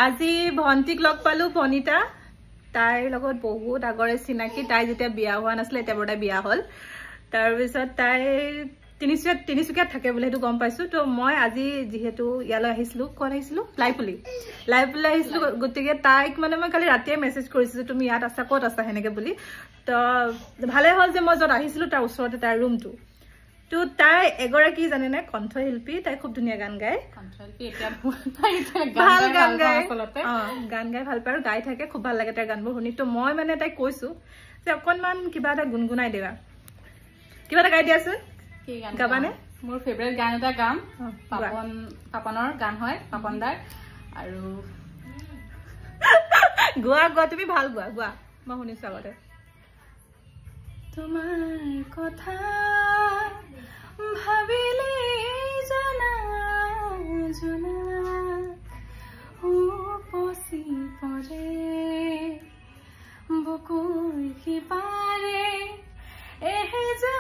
আজি ভন্টিক লগ পালো বনিতা তাইৰ লগত বহুত আগৰে চিনাকি তাই যেতিয়া বিয়া হোৱা নাছিলে এতিয়া বৰটা বিয়া হল তাৰ পিছত তাই তিনিচুকীয়াত থাকে বুলি হেতু গম পাইছো তো মই আজি যেহেতু ইয়ালৈ আহিছিলো কোন আহিছিলো লাইপুলি আহিছিলো গতিকে তাইক মানে মই কালি ৰাতিয়ে মেছেজ কৰিছিলো তুমি ইয়াত আছা ক'ত আছা হেনেকে বুলি তো ভালে হল যে মই যত আহিছিলো তাৰ ওচৰতে তাৰ ৰুমটো তো তাই এগৰাকী জানে না কণ্ঠশিল্পী তাই খুব ধুনীয়া গান গায় কণ্ঠশিল্পী এতিয়া ভাল গান গায় গান গায় ভাল পায় গাই থাকে খুব ভাল লাগে তার গানবোৰ শুনি তো মই মানে তাই কৈছো যে অকনমান কিবা এটা গুনগুনাই দেবা কিবা এটা গাই দিয়াছোন কি গান গাবানে মোৰ ফেভাৰিট গান এটা গাম পাপনৰ গান হয় পাপনদাৰ আৰু গোৱা তুমি ভাল গোৱা মই শুনিছো আগতে তোমাৰ কথা ভাবিলে জানা জানা উপচি পৰে বুকুৰ সিপাৰে এহেজা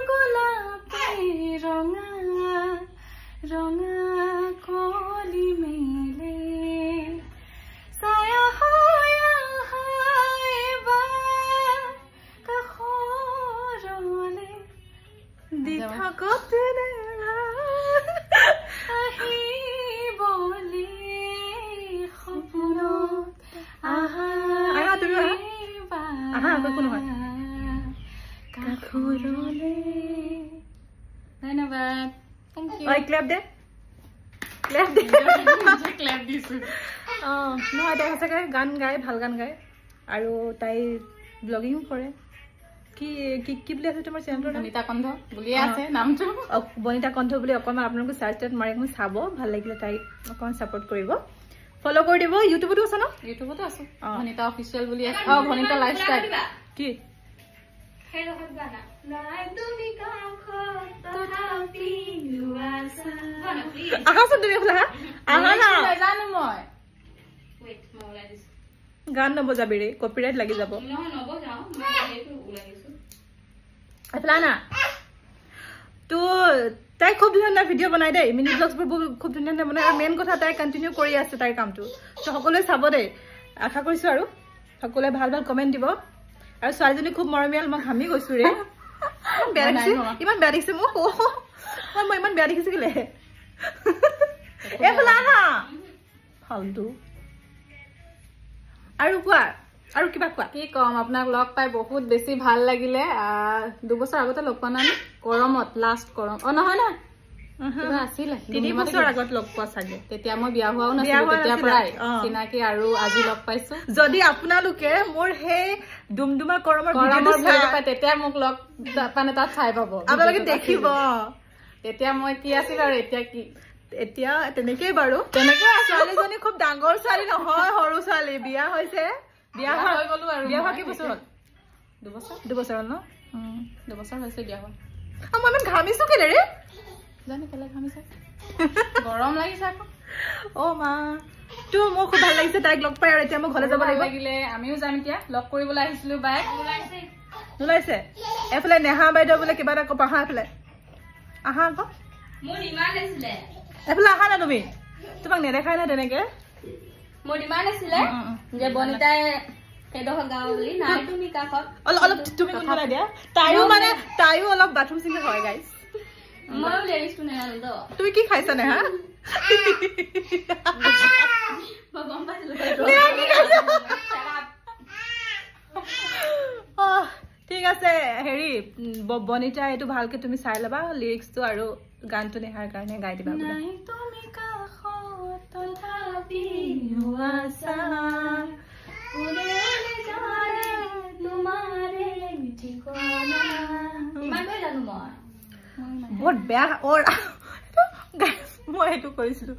গোলাপী ৰঙা ৰঙা কলি মেলে ছায়া হয় কাষৰলে দি থাকতে আহিবলে সপোনত আহা তুমি আহা কোনো হয় কাষৰলে ধন্যবাদ থ্যাংক ইউ ওই ক্ল্যাপ দে ক্ল্যাপ দিছো নহয় তাই সঁচাকে গান গায় ভাল গান গায় আৰু তাই ব্লগিং কৰে কি কি কি বুলি আছে তোমাৰ চেনেলৰ বনিতা কণ্ঠ বুলি আছে নামটো বনিতা কণ্ঠ বুলি অকমান আপোনালোকে সাৰ্চ মাৰি মই চাব ভাল লাগিলে তাই অকমান সাপোৰ্ট কৰিব ফলো কৰি দিব ইউটিউবতো আছে ন ইউটিউবতো আছে বনিতা অফিচিয়েল বুলি আছে বনিতা লাইফষ্টাইল কি হেই ৰখত গানা নাই তুমি কাখত তথাপি লুৱাছা আহাছো তুমি খলা আহা না জানো মই ওয়েট মই ওলাই দিছো গান নবজাবি ৰে কপিৰাইট লাগি যাব নহয় নবজাও মই এইটো ওলাইছো আপলা না তো তাই খুব ধুনীয়া ভিডিও বনাই দে মিনি ব্লগছবোৰ খুব ধুনীয়া বনাই আৰু মেইন কথা তাই কন্টিনিউ কৰি আছে তাইৰ কামটো তো সকলোৱে চাব দে আশা কৰিছো আৰু সকলোৱে ভাল ভাল কমেন্ট দিব আৰু ছোৱালীজনী খুব মৰমিয়াল মই হামি গৈছো ৰে ইমান বেয়া দেখিছে মোক মই ইমান বেয়া দেখিছে কিলে এফলা না ফালতু আৰু কোৱা আৰু কিবা কোৱা কি কম আপোনাক লগ পাই বহুত বেছি ভাল লাগিলে 2 বছৰ আগতে লগ পোৱা নাই গৰমত লাষ্ট গৰম নহয় না কিবা আছিল 3 বছৰ আগত লগ পোৱা চাগে তেতিয়া মই বিয়া হোৱাও নাছিল তেতিয়া পৰাই চিনাকি আৰু আজি লগ পাইছো যদি আপোনালোকে মোৰ হে দুমদুমা গৰমৰ ভিডিঅ চাই পায় তেতিয়া মোক লগ পানে তাত চাই পাব আপোনালোকে দেখিব তেতিয়া মই কি আছিল আৰু এতিয়া কি এতিয়া তেনেকৈ বাৰু তেনেকৈ ছোৱালীজনী খুব ডাঙৰ ছোৱালী নহয় সৰু ছোৱালী বিয়া হৈছে বিয়া হৈ গলো আৰু বিয়া হোৱা কি বছৰ হ'ল 2 বছৰ হ'ল ন 2 বছৰ হৈছে বিয়া হোৱা মই ইমান ঘামিছো কেলে ৰে জানি কেলে ঘামিছে গৰম লাগিছে আকৌ ও মা তো মোক খুব ভাল লাগিছে তাইক লগ পাই আৰু এতিয়া মই ঘৰলৈ যাব লাগিলে আমিও যাম এতিয়া লগ কৰিবলৈ আহিছিলো বাইক ওলাইছে এফালে নেহা বাইদেউ বোলে কিবা এটা পাহা এফালে আহা আকৌ মোৰ ইমান আছিলে এফালে আহা না তুমি তোমাক নেদেখাই না তেনেকে মোৰ ইমান আছিলে যে বনিতাই এডোখ গাঁও বুলি নাই তুমি কাষত অলপ তুমি কোনটা দিয়া তাইও অলপ বাথৰুম সিংহ হয় গাইস মই লেডিস টু নেনা দ তুমি কি খাইছা নেহা গম পাইছিলো ঠিক আছে হেৰি বনিতা এটো ভালকে তুমি চাই লবা লিৰিক্সটো আৰু গানটো নেহাৰ কাৰণে গাই দিবা নাই তুমি কাখত তথাপি লুৱাছা ওলে জানে তোমাৰে ঠিকনা ইমান গৈ জানো মই বহুত বেয়া মই এইটো কৰিছিলো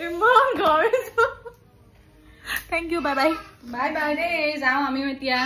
ইমান গাইছো thank U bye bye bye bye ৰে যাও আমিও এতিয়া